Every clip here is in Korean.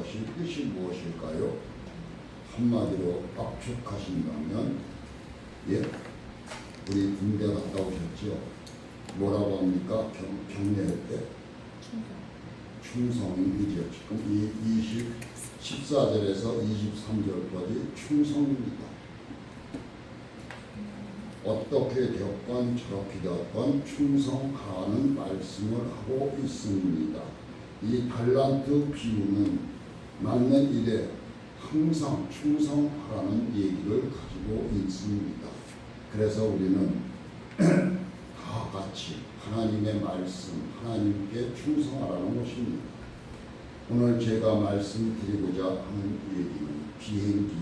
것이 뜻이 무엇일까요? 한마디로 압축하신다면, 예, 우리 군대 갔다 오셨죠? 뭐라고 합니까? 경례할 때 충성이죠. 지금 이 14절에서 23절까지 충성입니다. 어떻게 되었건 저렇게 되었건 충성하라는 말씀을 하고 있습니다. 이 달란트 비유는 맞는 일에 항상 충성하라는 얘기를 가지고 있습니다. 그래서 우리는 다 같이 하나님의 말씀, 하나님께 충성하라는 것입니다. 오늘 제가 말씀드리고자 하는 얘기는 비행기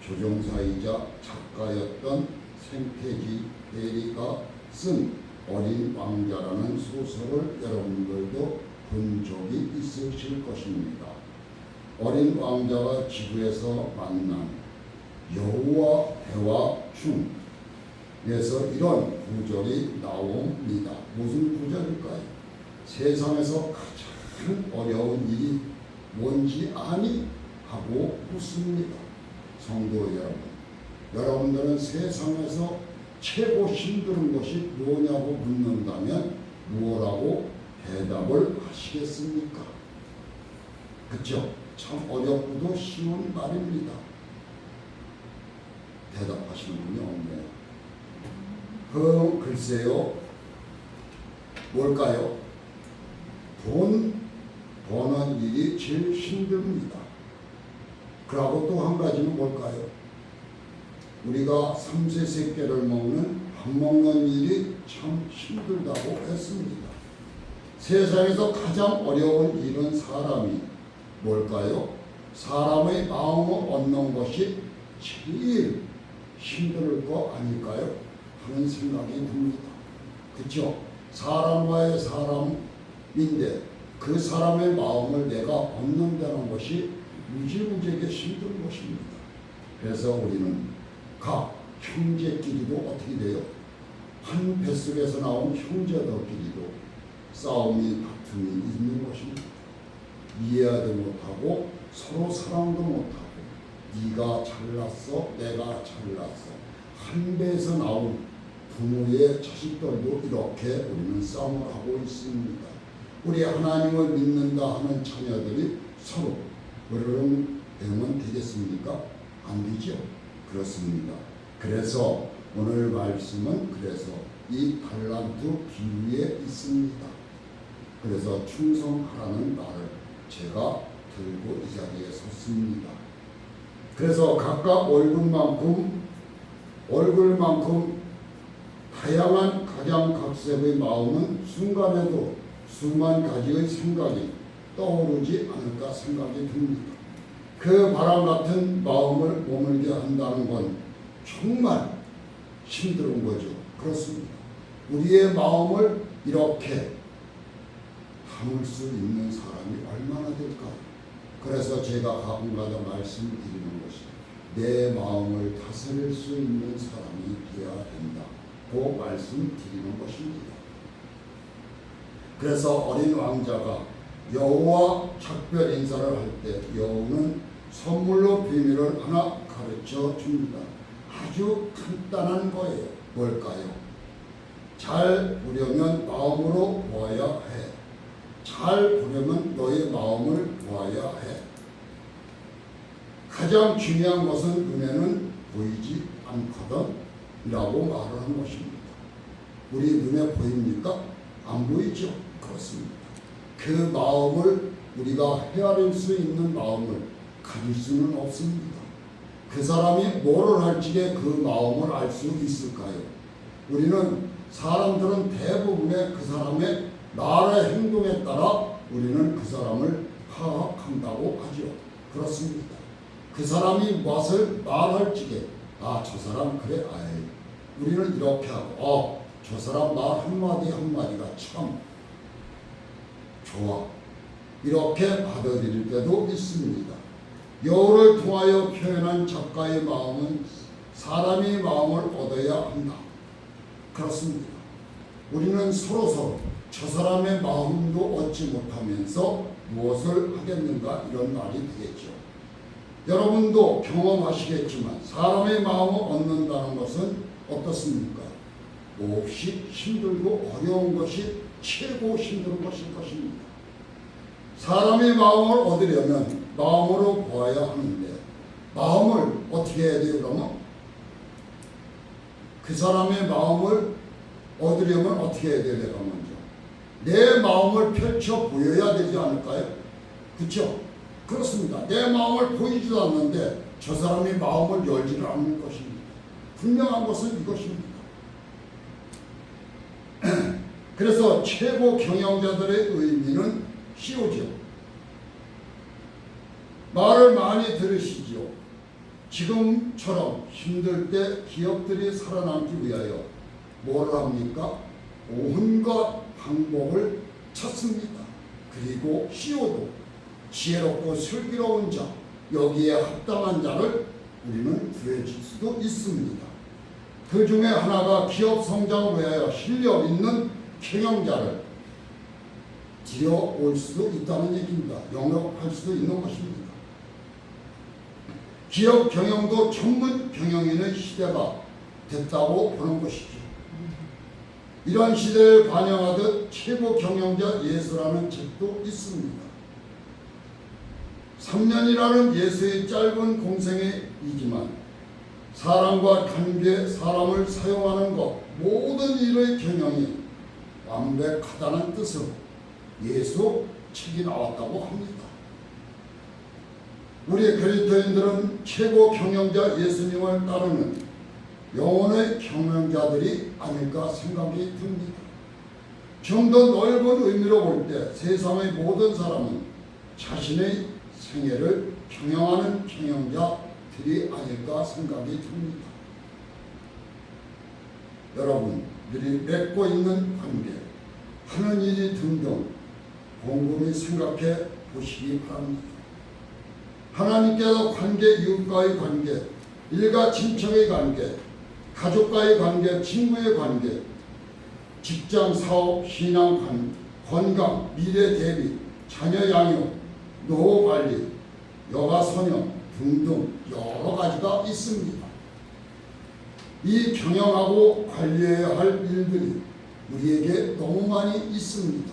조종사이자 작가였던 생태지 베리가 쓴 어린 왕자라는 소설을 여러분들도 본 적이 있으실 것입니다. 어린 왕자가 지구에서 만난 여호와 대화 중에서 이런 구절이 나옵니다. 무슨 구절일까요? 세상에서 가장 어려운 일이 뭔지 아니? 하고 묻습니다. 성도 여러분, 여러분들은 세상에서 최고 힘든 것이 뭐냐고 묻는다면 뭐라고 대답을 하시겠습니까? 그렇죠? 참 어렵고도 쉬운 말입니다. 대답하시는 분이 없네요. 글쎄요, 뭘까요? 돈 버는 일이 제일 힘듭니다. 그리고 또 한 가지는 뭘까요? 우리가 삼시세끼를 먹는 밥 먹는 일이 참 힘들다고 했습니다. 세상에서 가장 어려운 일은 사람이 뭘까요? 사람의 마음을 얻는 것이 제일 힘들 거 아닐까요? 하는 생각이 듭니다. 그렇죠? 사람과의 사람인데 그 사람의 마음을 내가 얻는다는 것이 무지무지하게 힘든 것입니다. 그래서 우리는 각 형제끼리도 어떻게 돼요? 한 뱃속에서 나온 형제들끼리도 싸움이 다툼이 있는 것입니다. 이해하지 못하고 서로 사랑도 못하고 네가 잘났어 내가 잘났어 한 배에서 나온 부모의 자식들도 이렇게 우리는 싸움을 하고 있습니다. 우리 하나님을 믿는다 하는 자녀들이 서로 그런 되면 되겠습니까? 안 되죠. 그렇습니다. 그래서 오늘 말씀은 그래서 이 달란트 비유에 있습니다. 그래서 충성하라는 말을 제가 들고 이 자리에 섰습니다. 그래서 각각 얼굴만큼 다양한 각양각색의 마음은 순간에도 수만 가지의 생각이 떠오르지 않을까 생각이 듭니다. 그 바람 같은 마음을 머물게 한다는 건 정말 힘든 거죠. 그렇습니다. 우리의 마음을 이렇게 담을 수 있는 사람이 얼마나 될까요? 그래서 제가 가끔가다 말씀드리는 것이 내 마음을 다스릴 수 있는 사람이 되어야 된다고 말씀드리는 것입니다. 그래서 어린 왕자가 여호와 작별 인사를 할 때 여호는 선물로 비밀을 하나 가르쳐 줍니다. 아주 간단한 거예요. 뭘까요? 잘 보려면 마음으로 보아야 해. 잘 보려면 너의 마음을 보아야 해. 가장 중요한 것은 눈에는 보이지 않거든 라고 말을 한 것입니다. 우리 눈에 보입니까? 안 보이죠? 그렇습니다. 그 마음을 우리가 헤아릴 수 있는 마음을 가질 수는 없습니다. 그 사람이 뭐를 할지에 그 마음을 알 수 있을까요? 우리는 사람들은 대부분의 그 사람의 말의 행동에 따라 우리는 그 사람을 파악한다고 하죠. 그렇습니다. 그 사람이 무엇을 말할지에 저 사람 그래 우리는 이렇게 하고 저 사람 말 한마디 한마디가 참 좋아 이렇게 받아들일 때도 있습니다. 여호를 통하여 표현한 작가의 마음은 사람의 마음을 얻어야 한다. 그렇습니다. 우리는 서로 저 사람의 마음도 얻지 못하면서 무엇을 하겠는가 이런 말이 되겠죠. 여러분도 경험하시겠지만 사람의 마음을 얻는다는 것은 어떻습니까? 몹시 힘들고 어려운 것이 최고 힘든 것일 것입니다. 사람의 마음을 얻으려면 마음으로 보아야 하는데 마음을 어떻게 해야 돼요? 그러면 그 사람의 마음을 얻으려면 어떻게 해야 돼요? 내가 먼저 내 마음을 펼쳐 보여야 되지 않을까요? 그렇죠? 그렇습니다. 내 마음을 보이지도 않는데 저 사람의 마음을 열지를 않는 것입니다. 분명한 것은 이것입니다. 그래서 최고 경영자들의 의미는 CEO죠. 말을 많이 들으시지요. 지금처럼 힘들 때 기업들이 살아남기 위하여 뭘 합니까? 온갖 방법을 찾습니다. 그리고 CEO도 지혜롭고 슬기로운 자, 여기에 합당한 자를 우리는 구해줄 수도 있습니다. 그 중에 하나가 기업 성장을 위하여 실력 있는 경영자를 들여올 수도 있다는 얘기입니다. 영업할 수도 있는 것입니다. 기업 경영도 전문 경영인의 시대가 됐다고 보는 것이죠. 이런 시대를 반영하듯 최고 경영자 예수라는 책도 있습니다. 3년이라는 예수의 짧은 공생애이지만 사람과 관계, 사람을 사용하는 것, 모든 일의 경영이 완벽하다는 뜻으로 예수 책이 나왔다고 합니다. 우리 그리스도인들은 최고 경영자 예수님을 따르는 영혼의 경영자들이 아닐까 생각이 듭니다. 좀 더 넓은 의미로 볼 때 세상의 모든 사람은 자신의 생애를 경영하는 경영자들이 아닐까 생각이 듭니다. 여러분들이 맺고 있는 관계, 하는 일이 등등 곰곰이 생각해 보시기 바랍니다. 하나님께서 관계, 이웃과의 관계, 일가 친척의 관계, 가족과의 관계, 친구의 관계, 직장, 사업, 신앙, 건강, 미래 대비, 자녀 양육, 노후 관리, 여가 선영 등등 여러 가지가 있습니다. 이 경영하고 관리해야 할 일들이 우리에게 너무 많이 있습니다.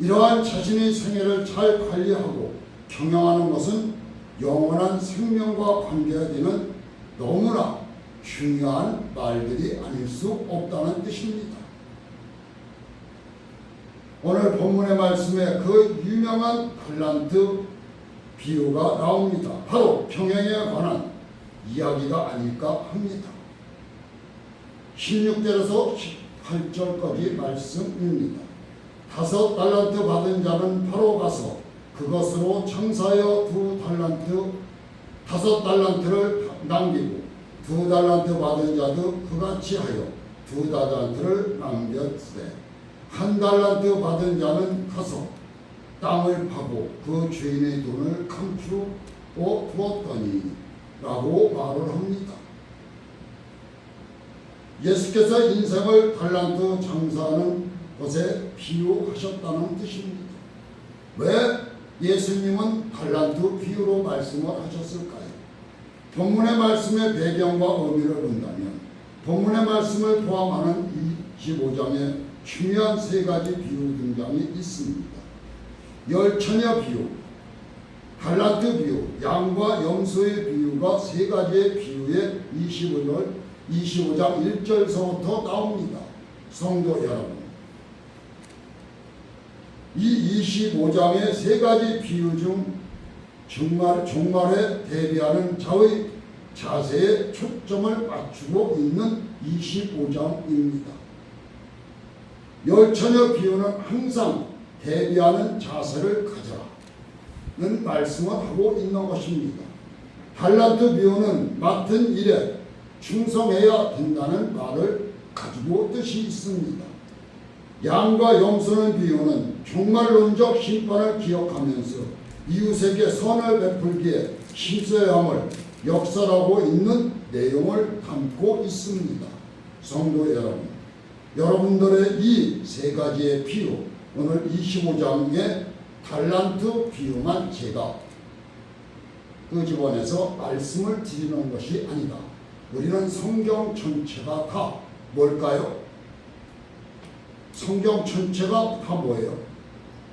이러한 자신의 생애를 잘 관리하고 경영하는 것은 영원한 생명과 관계되는 너무나 중요한 말들이 아닐 수 없다는 뜻입니다. 오늘 본문의 말씀에 그 유명한 달란트 비유가 나옵니다. 바로 경영에 관한 이야기가 아닐까 합니다. 16절에서 18절까지 말씀입니다. 5 달란트 받은 자는 바로 가서 그것으로 청사하여 2 달란트, 5 달란트를 남기고 2 달란트 받은 자도 그같이 하여 2 달란트를 남겼으되 1 달란트 받은 자는 가서 땅을 파고 그 주인의 돈을 감추어 두었더니 라고 말을 합니다. 예수께서 인생을 달란트 장사하는 것에 비유하셨다는 뜻입니다. 왜 예수님은 달란트 비유로 말씀을 하셨을까요? 본문의 말씀의 배경과 의미를 본다면 본문의 말씀을 포함하는 25장에 중요한 3가지 비유 등장이 있습니다. 열처녀 비유, 달란트 비유, 양과 염소의 비유가 3가지의 비유에 25장 1절서부터 나옵니다. 성도 여러분, 이 25장의 3가지 비유 중 종말에 대비하는 자의 자세에 초점을 맞추고 있는 25장입니다. 열처녀 비유는 항상 대비하는 자세를 가져라는 말씀을 하고 있는 것입니다. 달란트 비유는 맡은 일에 충성해야 된다는 말을 가지고 뜻이 있습니다. 양과 염소는 비유는 종말론적 심판을 기억하면서 이웃에게 선을 베풀기에 힘써야 함을 역설하고 있는 내용을 담고 있습니다. 성도 여러분, 여러분들의 이 3가지의 비유, 오늘 25장에 달란트 비유만 제가 끄집어내서 말씀을 드리는 것이 아니다. 우리는 성경 전체가 다 뭘까요? 성경 전체가 다 뭐예요?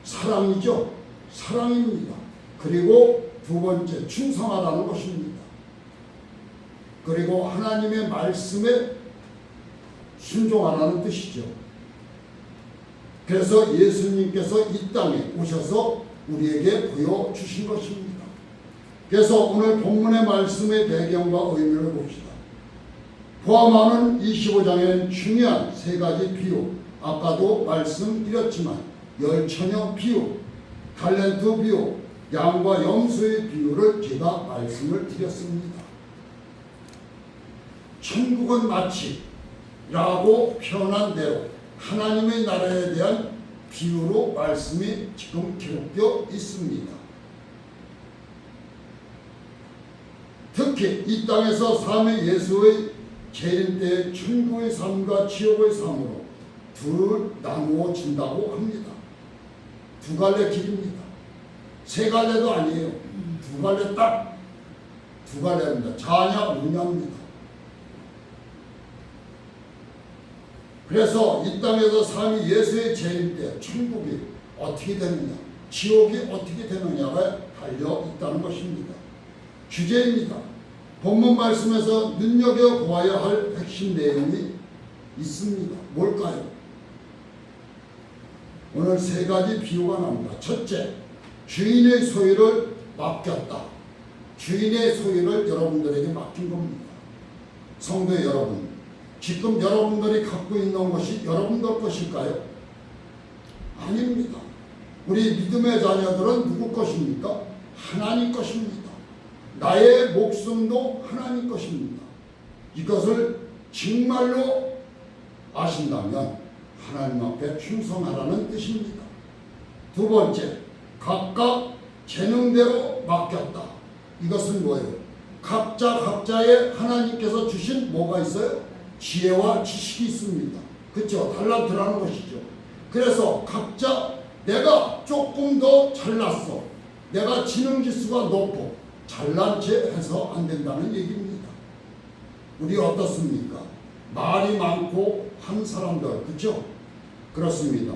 사랑이죠. 사랑입니다. 그리고 두 번째, 충성하라는 것입니다. 그리고 하나님의 말씀에 순종하라는 뜻이죠. 그래서 예수님께서 이 땅에 오셔서 우리에게 보여주신 것입니다. 그래서 오늘 본문의 말씀의 배경과 의미를 봅시다. 포함하는 25장에는 중요한 세 가지 비유, 아까도 말씀드렸지만 열처녀 비유, 달란트 비유, 양과 염소의 비유를 제가 말씀을 드렸습니다. 천국은 마치 라고 표현한 대로 하나님의 나라에 대한 비유로 말씀이 지금 기록되어 있습니다. 특히 이 땅에서 삶의 예수의 재림 때의 천국의 삶과 지옥의 삶으로 둘 나누어진다고 합니다. 두 갈래 길입니다. 세 갈래도 아니에요. 두 갈래 딱 두 갈래입니다. 자냐 우냐입니다. 그래서 이 땅에서 삶이 예수의 재림 때 천국이 어떻게 되느냐, 지옥이 어떻게 되느냐가 달려 있다는 것입니다. 주제입니다. 본문 말씀에서 눈여겨보아야 할 핵심 내용이 있습니다. 뭘까요? 오늘 세 가지 비유가 나옵니다. 첫째, 주인의 소유를 맡겼다. 주인의 소유를 여러분들에게 맡긴 겁니다. 성도 여러분, 지금 여러분들이 갖고 있는 것이 여러분들 것일까요? 아닙니다. 우리 믿음의 자녀들은 누구 것입니까? 하나님 것입니다. 나의 목숨도 하나님 것입니다. 이것을 정말로 아신다면 하나님 앞에 충성하라는 뜻입니다. 두 번째, 각각 재능대로 맡겼다. 이것은 뭐예요? 각자의 하나님께서 주신 뭐가 있어요? 지혜와 지식이 있습니다. 그렇죠? 달란트라는 것이죠. 그래서 각자 내가 조금 더 잘났어, 내가 지능지수가 높고 잘난 체 해서 안 된다는 얘기입니다. 우리 어떻습니까? 말이 많고 한 사람들, 그렇죠? 그렇습니다.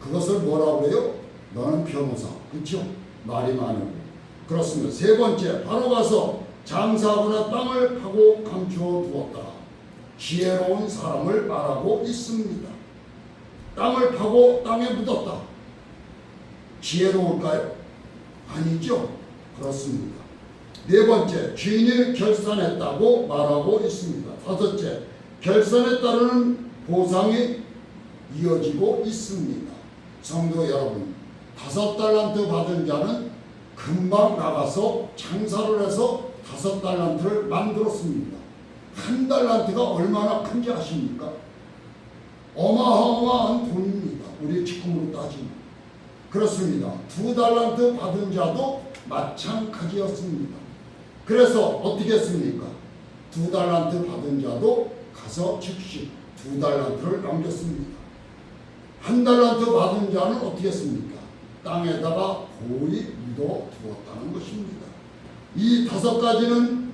그것을 뭐라고 해요? 너는 변호사, 그렇죠? 말이 많고. 그렇습니다. 세 번째, 바로 가서 장사하거나 땅을 파고 감추어 두었다. 지혜로운 사람을 말하고 있습니다. 땅을 파고 땅에 묻었다. 지혜로울까요? 아니죠. 그렇습니다. 네 번째, 주인을 결산했다고 말하고 있습니다. 다섯째, 결산에 따르는 보상이 이어지고 있습니다. 성도 여러분, 5달란트 받은 자는 금방 나가서 장사를 해서 5달란트를 만들었습니다. 1달란트가 얼마나 큰지 아십니까? 어마어마한 돈입니다. 우리 지금으로 따지면. 그렇습니다. 2달란트 받은 자도 마찬가지였습니다. 그래서 어떻게 했습니까? 2달란트 받은 자도 가서 즉시 2달란트를 남겼습니다. 1달란트 받은 자는 어떻게 했습니까? 땅에다가 고이 묻어 두었다는 것입니다. 이 5가지는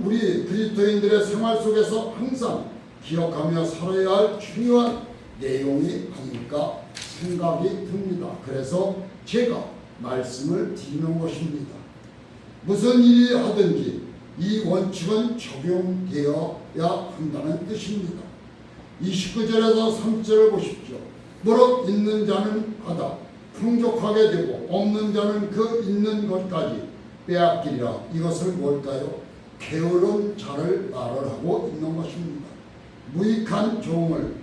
우리 그리스도인들의 생활 속에서 항상 기억하며 살아야 할 중요한 내용이 아닐까 생각이 듭니다. 그래서 제가 말씀을 드리는 것입니다. 무슨 일이 하든지 이 원칙은 적용되어야 한다는 뜻입니다. 29절에서 30절을 보십시오. 무릇 있는 자는 하다 풍족하게 되고 없는 자는 그 있는 것까지 빼앗기리라. 이것을 뭘까요? 게으른 자를 말을 하고 있는 것입니다. 무익한 종을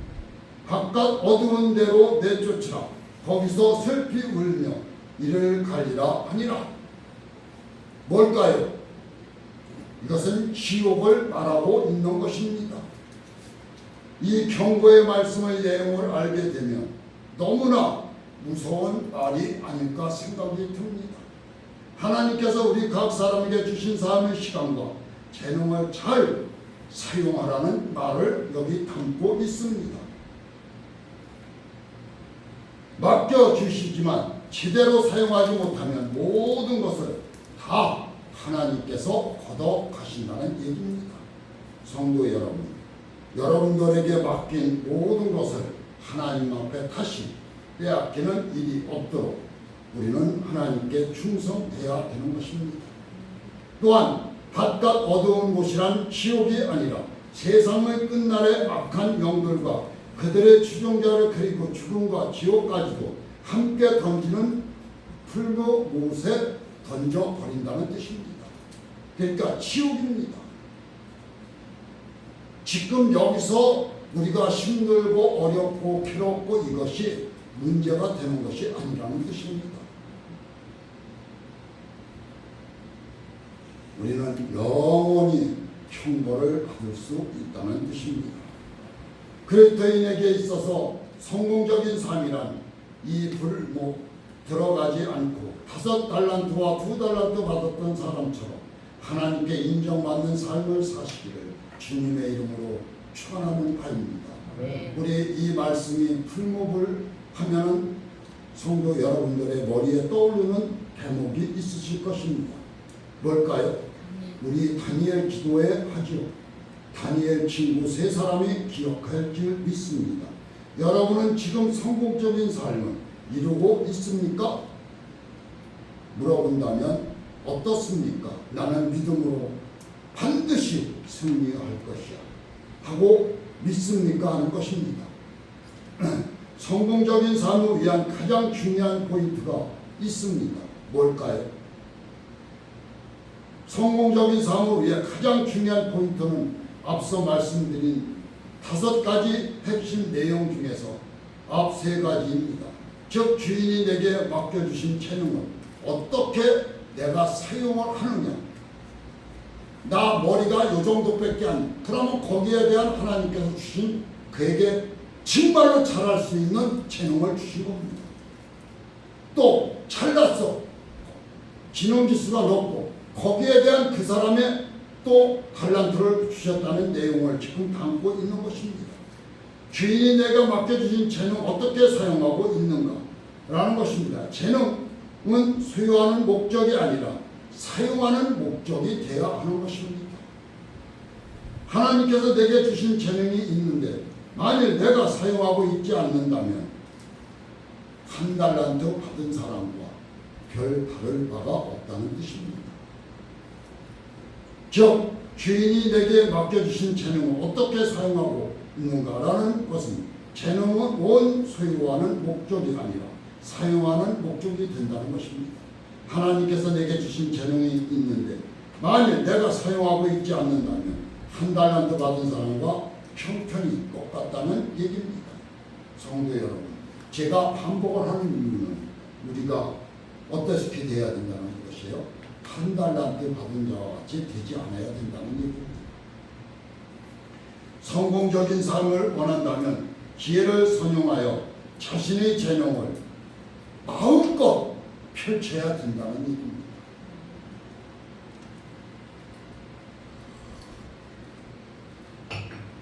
바깥 어두운 데로 내쫓으라. 거기서 슬피 울며 이를 갈리라 하니라. 뭘까요? 이것은 지옥을 말하고 있는 것입니다. 이 경고의 말씀의 내용을 알게 되면 너무나 무서운 말이 아닐까 생각이 듭니다. 하나님께서 우리 각 사람에게 주신 삶의 시간과 재능을 잘 사용하라는 말을 여기 담고 있습니다. 맡겨주시지만 제대로 사용하지 못하면 모든 것을 다 하나님께서 걷어 가신다는 얘기입니다. 성도 여러분, 여러분들에게 맡긴 모든 것을 하나님 앞에 다시 빼앗기는 일이 없도록 우리는 하나님께 충성해야 되는 것입니다. 또한 바깥 어두운 곳이란 지옥이 아니라 세상의 끝날의 악한 영들과 그들의 추종자를 그리고 죽음과 지옥까지도 함께 던지는 풀무 못에 던져버린다는 뜻입니다. 그러니까 지옥입니다. 지금 여기서 우리가 힘들고 어렵고 괴롭고 이것이 문제가 되는 것이 아니라는 뜻입니다. 우리는 영원히 형벌을 받을 수 있다는 뜻입니다. 그리스도인에게 있어서 성공적인 삶이란 이 불목 들어가지 않고 5달란트와 2달란트 받았던 사람처럼 하나님께 인정받는 삶을 사시기를 주님의 이름으로 축원하는 바입니다. 우리 이 말씀이 풀목을 하면은 성도 여러분들의 머리에 떠오르는 대목이 있으실 것입니다. 뭘까요? 우리 다니엘 기도에 하죠. 다니엘 친구 3사람이 기억할 줄 믿습니다. 여러분은 지금 성공적인 삶을 이루고 있습니까? 물어본다면 어떻습니까? 나는 믿음으로 반드시 승리할 것이야 하고 믿습니까? 하는 것입니다. 성공적인 삶을 위한 가장 중요한 포인트가 있습니다. 뭘까요? 성공적인 삶을 위해 가장 중요한 포인트는 앞서 말씀드린 5가지 핵심 내용 중에서 앞 3가지입니다. 즉 주인이 내게 맡겨주신 재능을 어떻게 내가 사용을 하느냐. 나 머리가 요 정도밖에 안. 그러면 거기에 대한 하나님께서 주신 그에게 정말로 잘할 수 있는 재능을 주신 겁니다. 또 잘났어. 지능지수가 높고 거기에 대한 그 사람의 또 달란트를 주셨다는 내용을 지금 담고 있는 것입니다. 주인이 내가 맡겨주신 재능 어떻게 사용하고 있는가 라는 것입니다. 재능은 소유하는 목적이 아니라 사용하는 목적이 되어야 하는 것입니다. 하나님께서 내게 주신 재능이 있는데 만일 내가 사용하고 있지 않는다면 1달란트 받은 사람과 별 다를 바가 없다는 뜻입니다. 즉 주인이 내게 맡겨주신 재능을 어떻게 사용하고 있는가라는 것은 재능은 온 소유하는 목적이 아니라 사용하는 목적이 된다는 것입니다. 하나님께서 내게 주신 재능이 있는데 만일 내가 사용하고 있지 않는다면 1달란트 받은 사람과 형편이 똑같다는 얘기입니다. 성도 여러분, 제가 반복을 하는 이유는 우리가 어떻게 돼야 된다는 것이에요. 1달란트 받은 자와 같이 되지 않아야 된다는 얘기입니다. 성공적인 삶을 원한다면 기회를 선용하여 자신의 재능을 마음껏 펼쳐야 된다는 얘기입니다.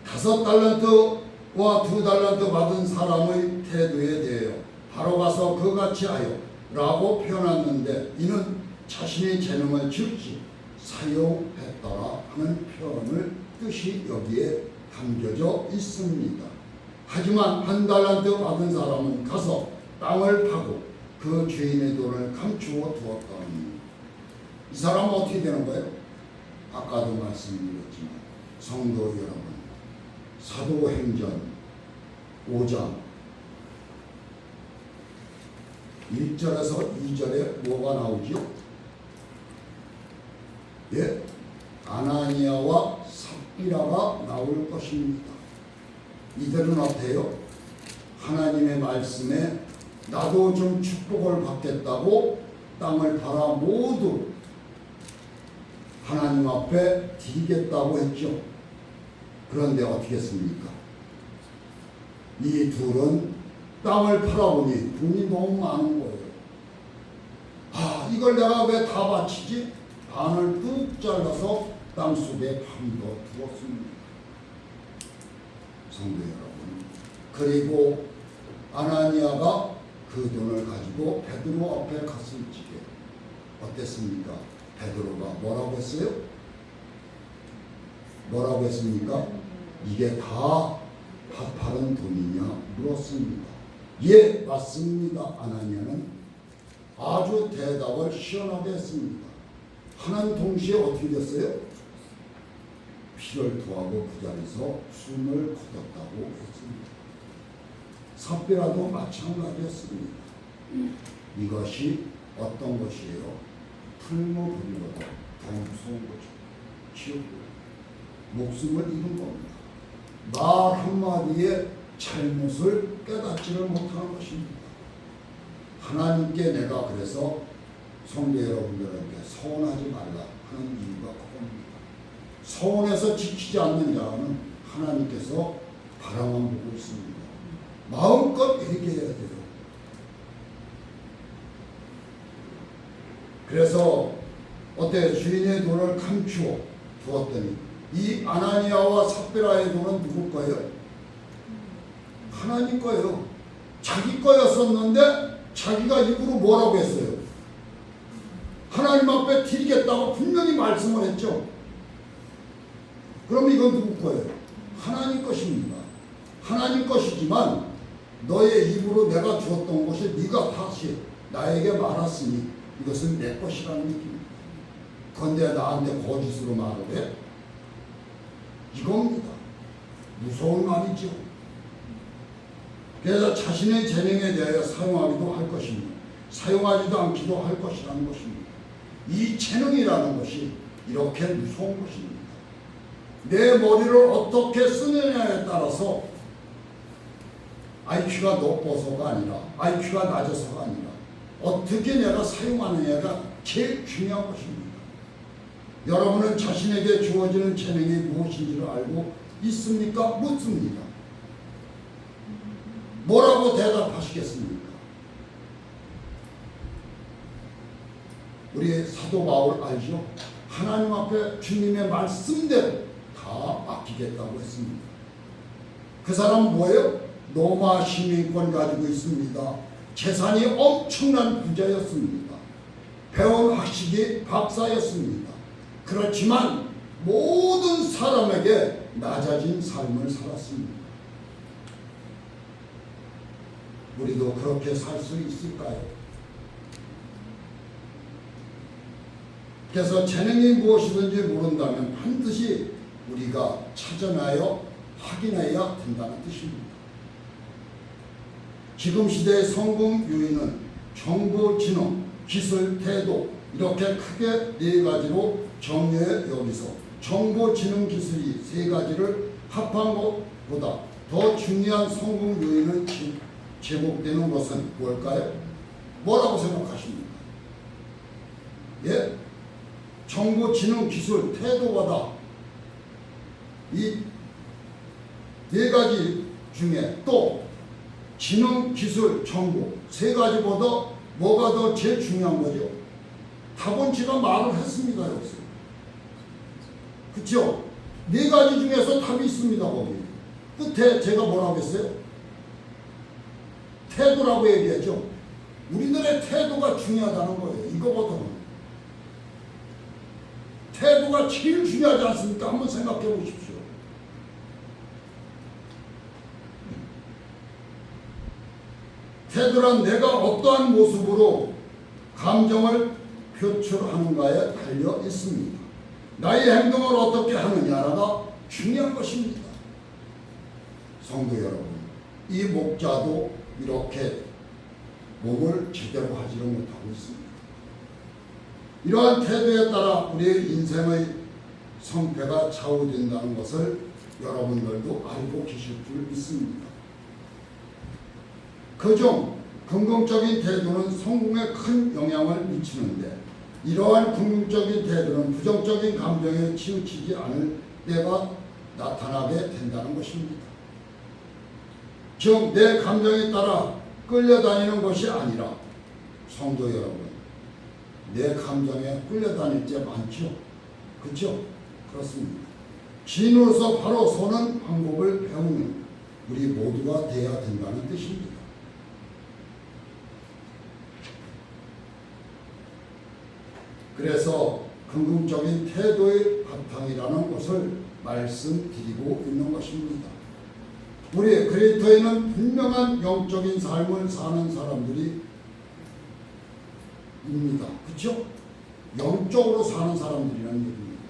$5달란트와 2달란트 받은 사람의 태도에 대하여 바로 가서 그같이 하여 라고 표현했는데 이는 자신의 재능을 즉시 사용했더라 하는 표현을 뜻이 여기에 담겨져 있습니다. 하지만 1달란트 받은 사람은 가서 땅을 파고 그 주인의 돈을 감추어 두었더니 이 사람은 어떻게 되는 거예요? 아까도 말씀드렸지만 성도 여러분, 사도행전 5장 1절에서 2절에 뭐가 나오죠? 예, 아나니아와 삽비라가 나올 것입니다. 이들은 어때요? 하나님의 말씀에 나도 좀 축복을 받겠다고 땅을 팔아 모두 하나님 앞에 드리겠다고 했죠. 그런데 어떻게 했습니까? 이 둘은 땅을 팔아보니 돈이 너무 많은 거예요. 아, 이걸 내가 왜 다 바치지? 반을 뚝 잘라서 땅속에 파묻어 두었습니다. 성도 여러분, 그리고 아나니아가 그 돈을 가지고 베드로 앞에 갔을 적에 어땠습니까? 베드로가 뭐라고 했어요? 뭐라고 했습니까? 이게 다 값바른 돈이냐 물었습니다. 예, 맞습니다. 아나니아는 아주 대답을 시원하게 했습니다. 하나는 동시에 어떻게 됐어요? 피를 토하고 그 자리에서 숨을 거뒀다고 했습니다. 삽비라도 마찬가지였습니다. 이것이 어떤 것이에요? 풀무불이보다 더 무서운 거죠. 지옥이에요. 목숨을 잃은 겁니다. 말 한마디에 잘못을 깨닫지를 못하는 것입니다. 하나님께 내가 그래서 성도 여러분들에게 서운하지 말라 하는 이유가 그겁니다. 서운해서 지키지 않는 자는 하나님께서 바라만 보고 있습니다. 마음껏 회개해야 돼요. 그래서 어때 주인의 돈을 감추어 두었더니 이 아나니아와 삽비라의 돈은 누구 거예요? 하나님 거예요. 자기 거였었는데 자기가 입으로 뭐라고 했어요? 하나님 앞에 드리겠다고 분명히 말씀을 했죠. 그럼 이건 누구 거예요? 하나님 것입니다. 하나님 것이지만 너의 입으로 내가 주었던 것이 네가 다시 나에게 말았으니 이것은 내 것이라는 얘기입니다. 그런데 나한테 거짓으로 말을 해? 이겁니다. 무서운 말이죠. 그래서 자신의 재능에 대하여 사용하기도 할 것입니다. 사용하지도 않기도 할 것이라는 것입니다. 이 재능이라는 것이 이렇게 무서운 것입니다. 내 머리를 어떻게 쓰느냐에 따라서 IQ가 높아서가 아니라 IQ가 낮아서가 아니라 어떻게 내가 사용하느냐가 제일 중요한 것입니다. 여러분은 자신에게 주어지는 재능이 무엇인지를 알고 있습니까? 묻습니다. 뭐라고 대답하시겠습니까? 우리 사도 바울 알죠? 하나님 앞에 주님의 말씀대로 다 맡기겠다고 했습니다. 그 사람은 뭐예요? 로마 시민권 가지고 있습니다. 재산이 엄청난 부자였습니다. 배운 학식이 박사였습니다. 그렇지만 모든 사람에게 낮아진 삶을 살았습니다. 우리도 그렇게 살 수 있을까요? 그래서 재능이 무엇이든지 모른다면 반드시 우리가 찾아내어 확인해야 된다는 뜻입니다. 지금 시대의 성공 요인은 정보, 지능, 기술, 태도 이렇게 크게 네 가지로 정리해 여기서 정보, 지능, 기술이 세 가지를 합한 것보다 더 중요한 성공 요인을 제목되는 것은 뭘까요? 뭐라고 생각하십니까? 예? 정보, 지능, 기술, 태도보다 이 네 가지 중에 또 지능, 기술, 정보 세 가지보다 뭐가 더 제일 중요한 거죠? 답은 제가 말을 했습니다. 여기서. 그렇죠? 네 가지 중에서 답이 있습니다. 거기 끝에 제가 뭐라고 했어요? 태도라고 얘기했죠. 우리들의 태도가 중요하다는 거예요. 이거보다는 태도가 제일 중요하지 않습니까? 한번 생각해 보십시오. 태도란 내가 어떠한 모습으로 감정을 표출하는가에 달려 있습니다. 나의 행동을 어떻게 하느냐가 중요한 것입니다. 성도 여러분, 이 목자도 이렇게 몸을 제대로 하지를 못하고 있습니다. 이러한 태도에 따라 우리의 인생의 성패가 좌우된다는 것을 여러분들도 알고 계실 줄 믿습니다. 그중 긍정적인 태도는 성공에 큰 영향을 미치는데 이러한 긍정적인 태도는 부정적인 감정에 치우치지 않을 때가 나타나게 된다는 것입니다. 즉 내 감정에 따라 끌려다니는 것이 아니라 성도 여러분, 내 감정에 끌려다닐 때 많죠? 그렇죠? 그렇습니다. 지인으로서 바로 서는 방법을 배우는 우리 모두가 되어야 된다는 뜻입니다. 그래서 긍정적인 태도의 바탕이라는 것을 말씀드리고 있는 것입니다. 우리 그리스도인은 분명한 영적인 삶을 사는 사람들이 입니다. 그렇죠? 영적으로 사는 사람들이라는 얘기입니다.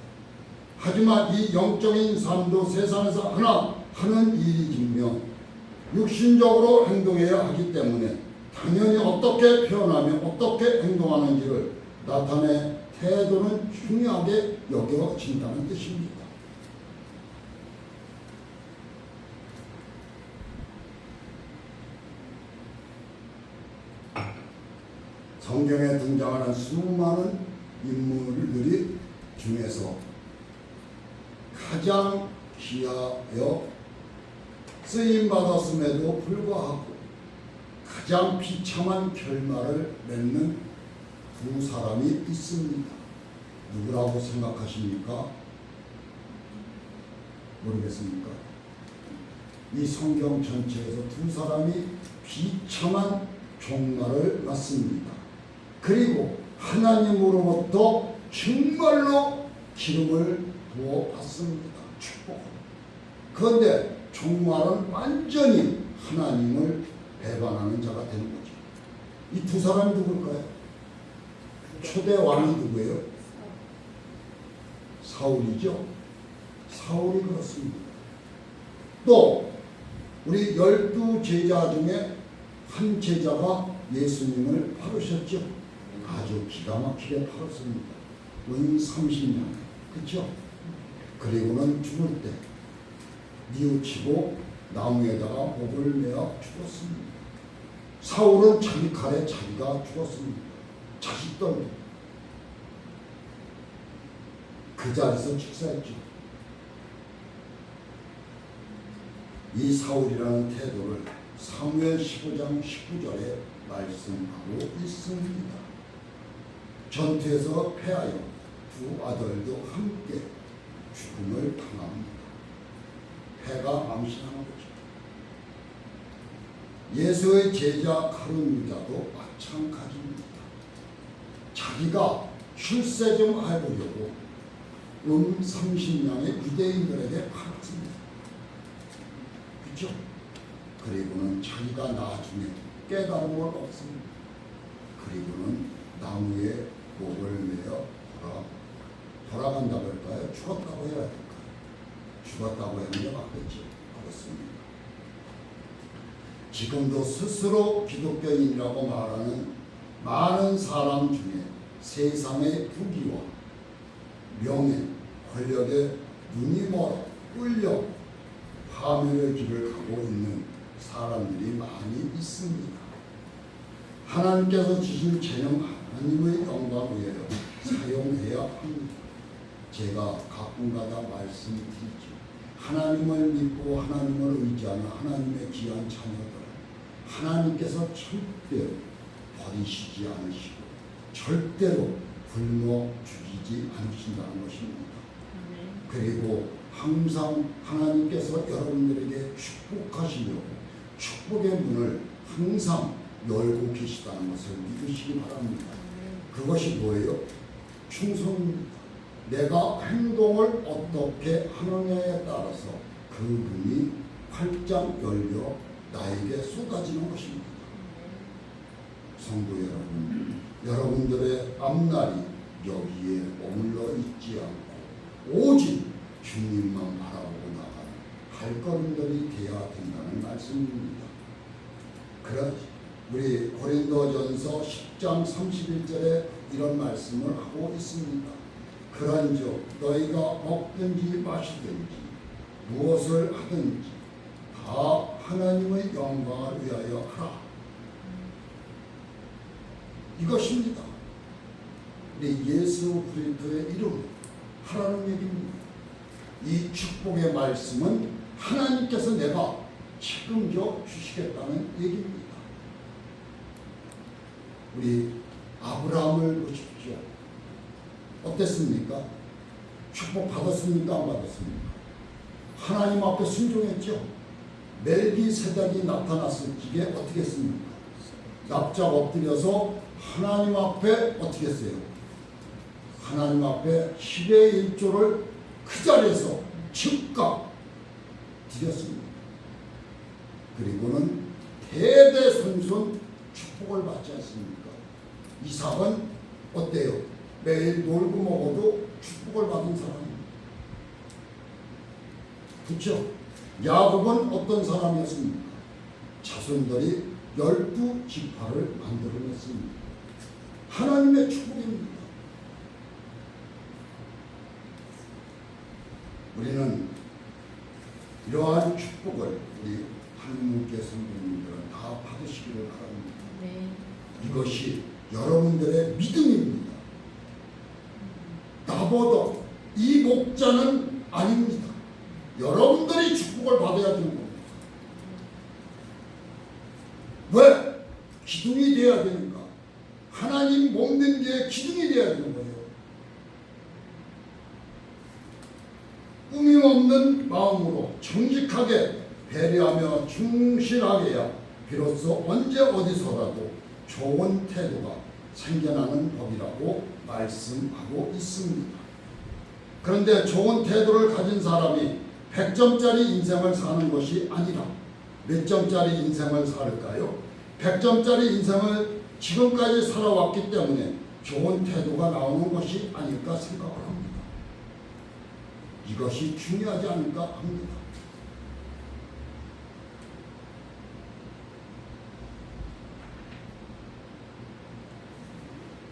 하지만 이 영적인 삶도 세상에서 하나 하는 일이지만 육신적으로 행동해야 하기 때문에 당연히 어떻게 표현하며 어떻게 행동하는지를 나타내 태도는 중요하게 여겨진다는 뜻입니다. 성경에 등장하는 수많은 인물들이 중에서 가장 귀하여 쓰임받았음에도 불구하고 가장 비참한 결말을 맺는 두 사람이 있습니다. 누구라고 생각하십니까? 모르겠습니까? 이 성경 전체에서 두 사람이 비참한 종말을 맞습니다. 그리고 하나님으로부터 정말로 기름을 부어 받습니다. 축복을. 그런데 종말은 완전히 하나님을 배반하는 자가 되는 거죠. 이 두 사람이 누굴까요? 초대 왕이 누구예요? 사울이죠. 사울이 그렇습니다. 또 우리 12 제자 중에 한 제자가 예수님을 팔으셨죠. 아주 기가 막히게 팔았습니다. 은 30년. 그렇죠? 그리고는 죽을 때 뉘우치고 나무에다가 목을 매어 죽었습니다. 사울은 자기 칼에 자기가 죽었습니다. 자식들 그 자리에서 축사했죠. 이 사울이라는 태도를 사무엘 15장 19절에 말씀하고 있습니다. 전투에서 패하여 두 아들도 함께 죽음을 당합니다. 패가 망신하는 거죠. 예수의 제자 가룟 유다도 마찬가지입니다. 자기가 출세 좀 해보려고 30냥의 유대인들에게 팔았습니다. 그렇죠? 그리고는 자기가 나중에 깨달음을 얻습니다. 그리고는 나무에 목을 매어 돌아간다고 할까요? 죽었다고 해야 될까요? 죽었다고 하는 게 맞겠죠. 그렇습니다. 지금도 스스로 기독교인이라고 말하는 많은 사람 중에 세상의 부귀와 명예, 권력에 눈이 멀어 끌려 파멸의 길을 가고 있는 사람들이 많이 있습니다. 하나님께서 주신 재능 하나님의 영광 위하여 사용해야 합니다. 제가 가끔가다 말씀드리죠. 하나님을 믿고 하나님을 의지하는 하나님의 귀한 자녀들, 하나님께서 절대로 버리시지 않으시고 절대로 굶어 죽이지 않으신다는 것입니다. 그리고 항상 하나님께서 여러분들에게 축복하시려고 축복의 문을 항상 열고 계시다는 것을 믿으시기 바랍니다. 그것이 뭐예요? 충성입니다. 내가 행동을 어떻게 하느냐에 따라서 그 문이 활짝 열려 나에게 쏟아지는 것입니다. 성도 여러분, 여러분들의 앞날이 여기에 머물러 있지 않고 오직 주님만 바라보고 나가는 발걸음들이 되어야 된다는 말씀입니다. 그러지. 우리 고린도전서 10장 31절에 이런 말씀을 하고 있습니다. 그런즉 너희가 먹든지 마시든지 무엇을 하든지 다 하나님의 영광을 위하여 하라. 이것입니다. 우리 예수 그리스도의 이름 하라는 얘기입니다. 이 축복의 말씀은 하나님께서 내가 책임져 주시겠다는 얘기입니다. 우리 아브라함을 보십시오. 어땠습니까? 축복 받았습니까? 안 받았습니까? 하나님 앞에 순종했죠. 멜기세덱이 나타났을 적에 어떻게 했습니까? 납작 엎드려서 하나님 앞에 어떻게 했어요? 하나님 앞에 10의 1조를 그 자리에서 즉각 드렸습니다. 그리고는 대대손손 축복을 받지 않습니까? 이삭은 어때요? 매일 놀고 먹어도 축복을 받은 사람입니다. 그렇죠? 야곱은 어떤 사람이었습니까? 자손들이 12지파를 만들어냈습니다. 하나님의 축복입니다. 우리는 이러한 축복을 우리 한국의 성도님들은 다 받으시기를 바랍니다. 네. 이것이 여러분들의 믿음입니다. 나보다 이 목자는 아닙니다. 여러분들이 축복을 받아야 되는 겁니다. 왜? 기둥이 되어야 되는가? 하나님 몸된 게 기둥이 되어야 되는 거예요. 꾸밈없는 마음으로 정직하게 배려하며 충실하게 해야 비로소 언제 어디서라도 좋은 태도가 생겨나는 법이라고 말씀하고 있습니다. 그런데 좋은 태도를 가진 사람이 100점짜리 인생을 사는 것이 아니라 몇 점짜리 인생을 살까요? 100점짜리 인생을 지금까지 살아왔기 때문에 좋은 태도가 나오는 것이 아닐까 생각을 합니다. 이것이 중요하지 않을까 합니다.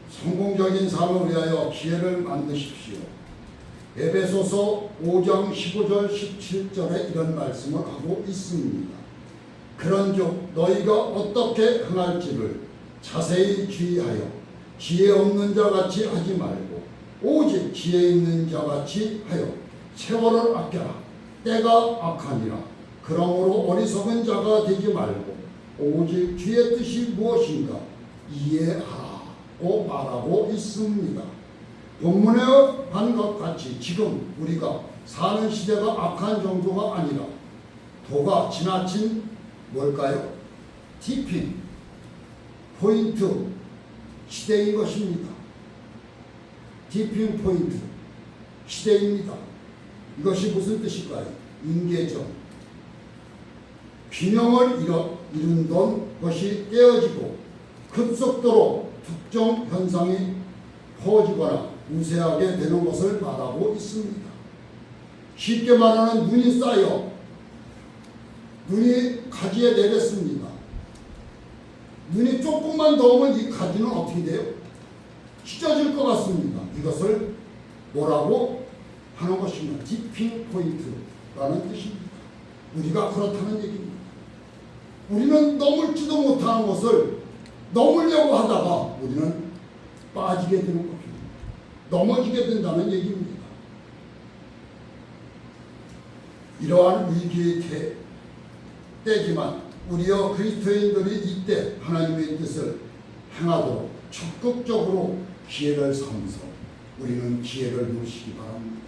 성공적인 삶을 위하여 기회를 만드십시오. 에베소서 5장 15절 17절에 이런 말씀을 하고 있습니다. 그런즉 너희가 어떻게 행할지를 자세히 주의하여 지혜 없는 자 같이 하지 말고 오직 지혜 있는 자 같이 하여 세월을 아껴라. 때가 악하니라. 그러므로 어리석은 자가 되지 말고 오직 주의 뜻이 무엇인가 이해하라고 말하고 있습니다. 본문에 한 것 같이 지금 우리가 사는 시대가 악한 정도가 아니라 도가 지나친 뭘까요? 티핑 포인트 시대인 것입니다. 티핑 포인트 시대입니다. 이것이 무슨 뜻일까요? 임계점 균형을 이룬던 것이 깨어지고 급속도로 특정 현상이 퍼지거나 우세하게 되는 것을 말하고 있습니다. 쉽게 말하는 눈이 쌓여 눈이 가지에 내렸습니다. 눈이 조금만 더 오면 이 가지는 어떻게 돼요? 찢어질 것 같습니다. 이것을 뭐라고 하는 것입니다. 디핑 포인트라는 뜻입니다. 우리가 그렇다는 얘기입니다. 우리는 넘을지도 못하는 것을 넘으려고 하다가 우리는 빠지게 되는 겁니다. 넘어지게 된다는 얘기입니다. 이러한 위기의 때지만 우리여 그리스도인들이 이때 하나님의 뜻을 행하도록 적극적으로 기회를 삼서 우리는 기회를 누리시기 바랍니다.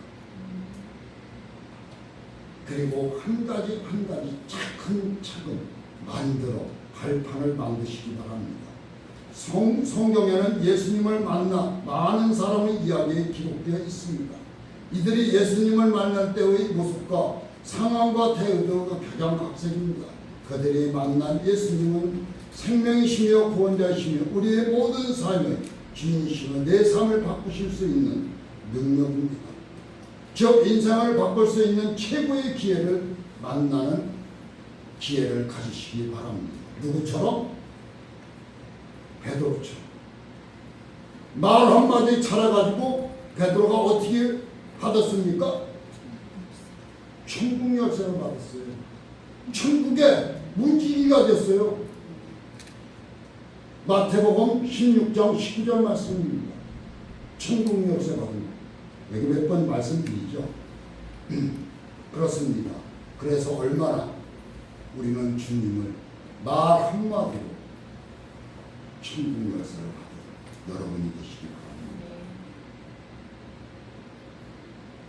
그리고 한 가지 한 가지 차근차근 만들어 발판을 만드시기 바랍니다. 성경에는 예수님을 만나 많은 사람의 이야기에 기록되어 있습니다. 이들이 예수님을 만날 때의 모습과 상황과 태도가 각양각색입니다. 그들이 만난 예수님은 생명이시며 구원자이시며 우리의 모든 삶의 주인이시며 내 삶을 바꾸실 수 있는 능력입니다. 즉 인생을 바꿀 수 있는 최고의 기회를 만나는 기회를 가지시기 바랍니다. 누구처럼? 베드로처럼. 말 한마디 잘해가지고 베드로가 어떻게 받았습니까? 천국 열쇠를 받았어요. 천국의 문지기가 됐어요. 마태복음 16장 19절 말씀입니다. 천국 열쇠 받은 거. 여기 몇 번 말씀드리죠. 그렇습니다. 그래서 얼마나 우리는 주님을 말 한마디로 천국 열쇠를 받은 여러분이 되시기 바랍니다.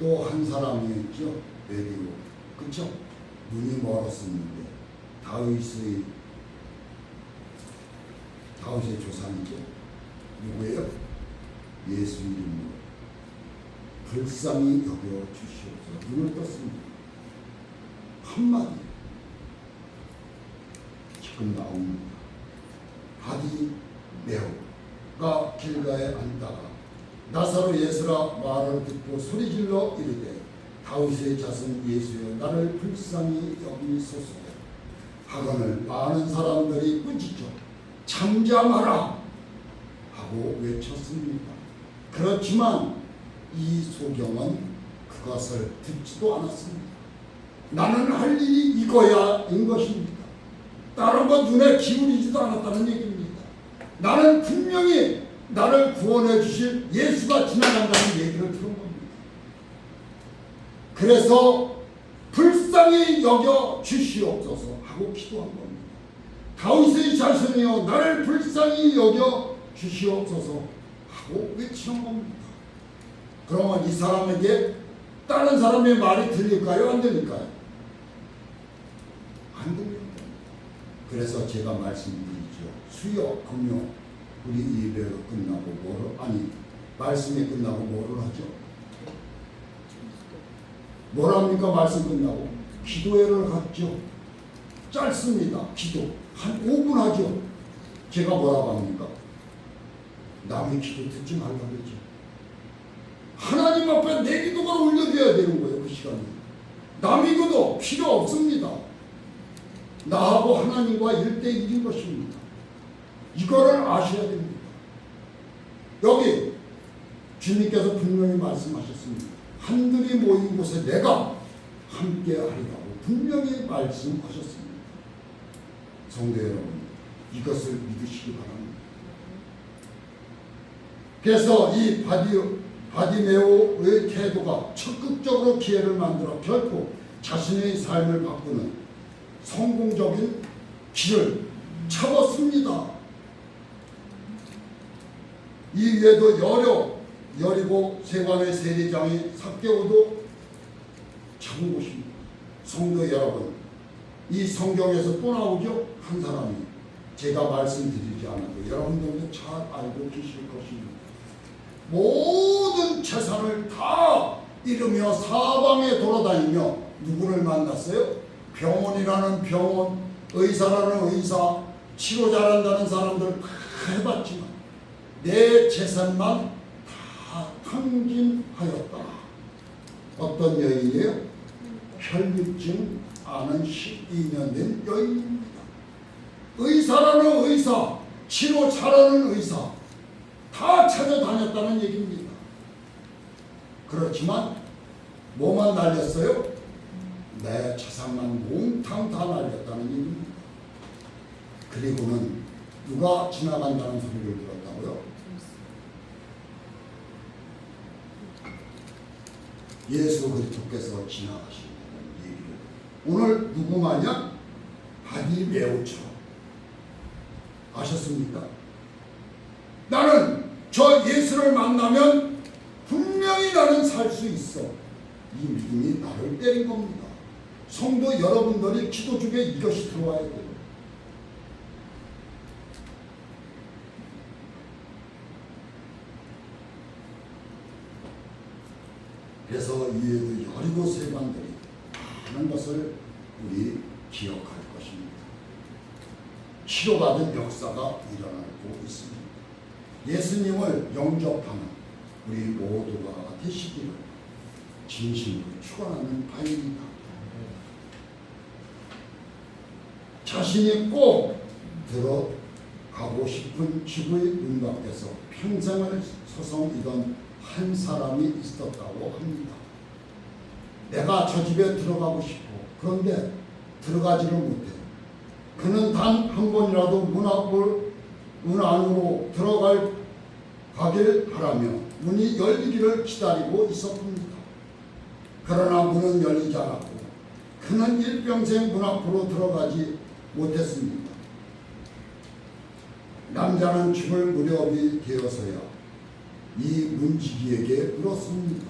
또 한 사람이 있죠. 베드로. 그렇죠? 눈이 멀었었는데 다윗의 조상이죠. 누구예요? 예수 이름으로 불쌍히 여겨 주시옵소서. 눈을 떴습니다. 한마디 지금 나옵니다. 바디메오가 길가에 앉다가 나사로 예수라 말을 듣고 소리질러 이르되 다윗의 자손 예수여 나를 불쌍히 여기소서 하거늘 많은 사람들이 꾸짖어 잠잠하라 하고 외쳤습니다. 그렇지만 이 소경은 그것을 듣지도 않았습니다. 나는 할 일이 이거야인 것입니다. 다른 건 눈에 기울이지도 않았다는 얘기입니다. 나는 분명히 나를 구원해 주실 예수가 지나간다는 얘기를 들은 겁니다. 그래서 불쌍히 여겨 주시옵소서 하고 기도한 겁니다. 다윗의 자손이여 나를 불쌍히 여겨 주시옵소서 하고 외치는 겁니다. 그러면 이 사람에게 다른 사람의 말이 들릴까요? 안 들릴까요? 안 들립니다. 그래서 제가 말씀드리죠. 수요, 금요 우리 예배가 끝나고 말씀이 끝나고 뭐를 하죠? 뭐랍니까? 말씀 끝나고 기도회를 갖죠. 짧습니다. 기도 한 5분 하죠. 제가 뭐라고 합니까? 남의 기도 듣지 말라고 그러죠. 하나님 앞에 내 기도가 올려줘야 되는 거예요. 그 시간에 남의 기도 필요 없습니다. 나하고 하나님과 1대1인 것입니다. 이거를 아셔야 됩니다. 여기 주님께서 분명히 말씀하셨습니다. 한들이 모인 곳에 내가 함께 하리라고 분명히 말씀하셨습니다. 성도 여러분, 이것을 믿으시기 바랍니다. 그래서 이 바디메오의 태도가 적극적으로 기회를 만들어 결코 자신의 삶을 바꾸는 성공적인 길을 잡았습니다. 이 외에도 여리고 세관의 세리장의 삭개오도 잡은 곳입니다. 성도 여러분, 이 성경에서 또 나오죠. 한 사람이 제가 말씀드리지 않아도 여러분들도 잘 알고 계실 것입니다. 모든 재산을 다 잃으며 사방에 돌아다니며 누구를 만났어요? 병원이라는 병원, 의사라는 의사, 치료 잘한다는 사람들 다 해봤지만 내 재산만 다 탕진하였다. 어떤 여인이에요? 혈류증 앓은 12년 된 여인입니다. 의사라는 의사, 치료 잘하는 의사 다 찾아다녔다는 얘기입니다. 그렇지만 뭐만 날렸어요? 내 재산만 몽탕 다 날렸다는 얘기입니다. 그리고는 누가 지나간다는 소리를 들었다고요? 예수 그리스도께서 지나가신다는 얘기를 오늘 누구 마냥 바디메오처럼 아셨습니까? 나는 저 예수를 만나면 분명히 나는 살 수 있어. 이 믿음이 나를 때린 겁니다. 성도 여러분들이 기도 중에 이것이 들어와야 돼요. 그래서 이에도 여리고 세관들이 많은 것을 우리 기억할 것입니다. 치료받은 역사가 일어나고 있습니다. 예수님을 영접하는 우리 모두가 되시기를 진심으로 축원하는 바입니다. 자신이 꼭 들어가고 싶은 지구의 눈앞에서 평생을 서성이던 한 사람이 있었다고 합니다. 내가 저 집에 들어가고 싶어. 그런데 들어가지를 못해요. 그는 단 한 번이라도 문 안으로 가길 바라며 문이 열리기를 기다리고 있었습니다. 그러나 문은 열리지 않았고 그는 일평생 문 앞으로 들어가지 못했습니다. 남자는 죽을 무렵이 되어서야 이 문지기에게 물었습니다.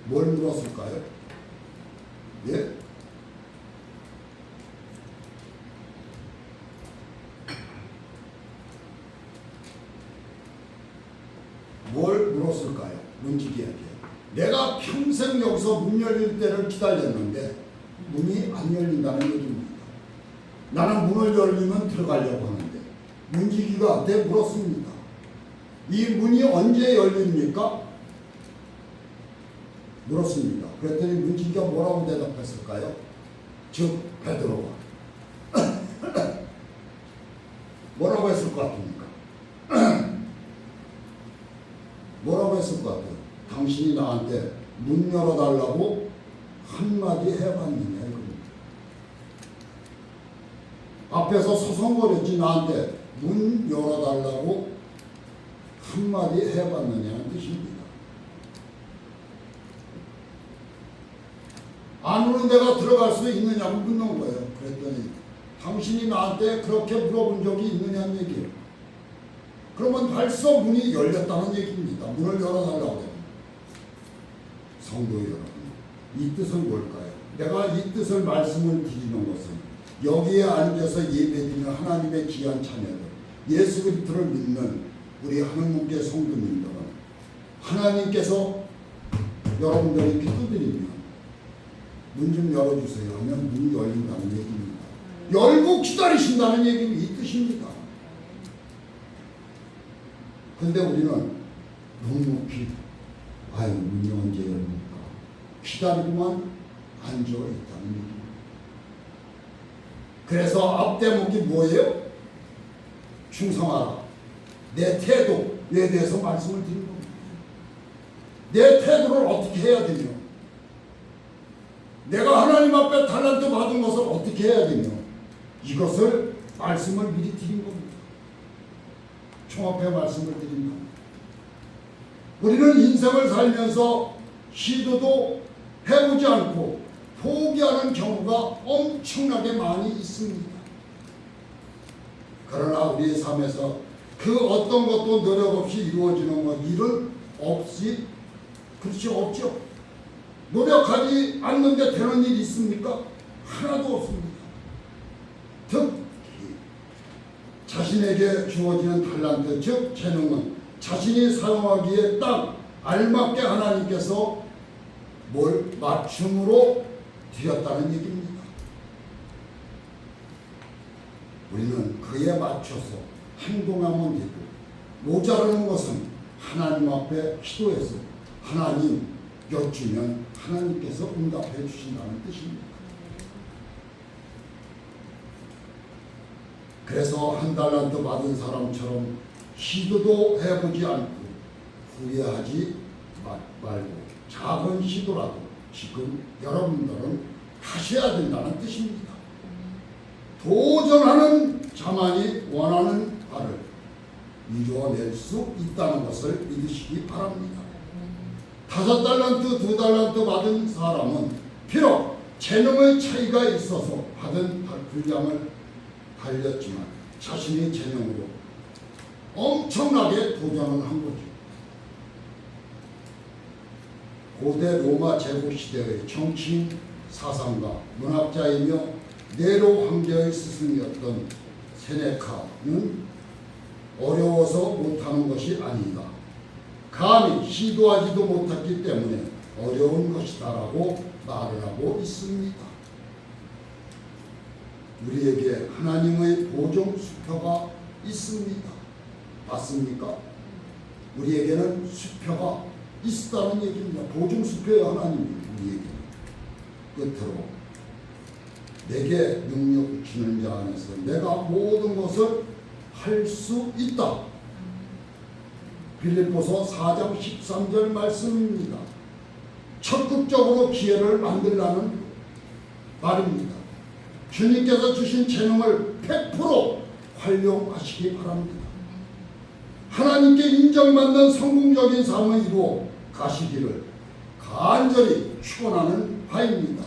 뭘 물었을까요? 예? 뭘 물었을까요? 문지기에게. 내가 평생 여기서 문 열릴 때를 기다렸는데 문이 안 열린다는 얘기입니다. 나는 문을 열리면 들어가려고 하는데 문지기가 내 물었습니다. 이 문이 언제 열립니까? 물었습니다. 그랬더니 문지기가 뭐라고 대답했을까요? 즉 베드로가 뭐라고 했을 것 같습니까? 뭐라고 했을 것 같아요? 당신이 나한테 문 열어달라고 한마디 해봤느냐 이겁니다. 앞에서 서성거렸지 나한테 문 열어달라고 한마디 해봤느냐는 뜻입니다. 안으로 내가 들어갈 수 있느냐고 묻는 거예요. 그랬더니 당신이 나한테 그렇게 물어본 적이 있느냐는 얘기예요. 그러면 벌써 문이 열렸다는 얘기입니다. 문을 열어달라고 합니다. 성도 여러분, 이 뜻은 뭘까요? 내가 이 뜻을 말씀을 드리는 것은 여기에 앉아서 예배드리는 하나님의 귀한 자녀들, 예수 그리스도를 믿는 우리 하느님께 성도님들은 하나님께서 여러분들이 기도드리면 문 좀 열어주세요 하면 문이 열린다는 얘기입니다. 열고 기다리신다는 얘기는 이 뜻입니다. 근데 우리는 묵묵히 아유 문이 언제 열립니까? 기다리고만 앉아있다는 얘기입니다. 그래서 앞대목이 뭐예요? 충성하라. 내 태도에 대해서 말씀을 드린 겁니다. 내 태도를 어떻게 해야 되며 내가 하나님 앞에 달란트 받은 것을 어떻게 해야 되며 이것을 말씀을 미리 드린 겁니다. 총합해 말씀을 드립니다. 우리는 인생을 살면서 시도도 해보지 않고 포기하는 경우가 엄청나게 많이 있습니다. 그러나 우리의 삶에서 그 어떤 것도 노력 없이 이루어지는 것 일은 없이 그렇지 없죠. 노력하지 않는데 되는 일이 있습니까? 하나도 없습니다. 특히 자신에게 주어지는 달란트 즉 재능은 자신이 사용하기에 딱 알맞게 하나님께서 뭘 맞춤으로 드렸다는 얘기입니다. 우리는 그에 맞춰서 행동하면 되고 모자라는 것은 하나님 앞에 기도해서 하나님 여쭈면 하나님께서 응답해 주신다는 뜻입니다. 그래서 한 달란트 받은 사람처럼 시도도 해보지 않고 후회하지 말고 작은 시도라도 지금 여러분들은 하셔야 된다는 뜻입니다. 도전하는 자만이 원하는 바를 이루어낼 수 있다는 것을 믿으시기 바랍니다. 5달란트, 2달란트 받은 사람은 비록 재능의 차이가 있어서 받은 분량을 달렸지만 자신의 재능으로 엄청나게 도전을 한 거죠. 고대 로마 제국시대의 정치인 사상가, 문학자이며 네로 황제의 스승이었던 세네카는 어려워서 못하는 것이 아니다. 감히 시도하지도 못했기 때문에 어려운 것이다라고 말을 하고 있습니다. 우리에게 하나님의 보존 수표가 있습니다. 맞습니까? 우리에게는 수표가 있다는 얘기입니다. 보증 수표의 하나님이 우리에게 끝으로 내게 능력 주는 자 안에서 내가 모든 것을 할 수 있다. 빌립보서 4장 13절 말씀입니다. 적극적으로 기회를 만들라는 말입니다. 주님께서 주신 재능을 100% 활용하시기 바랍니다. 하나님께 인정받는 성공적인 삶을 이루어 가시기를 간절히 축원하는 바입니다.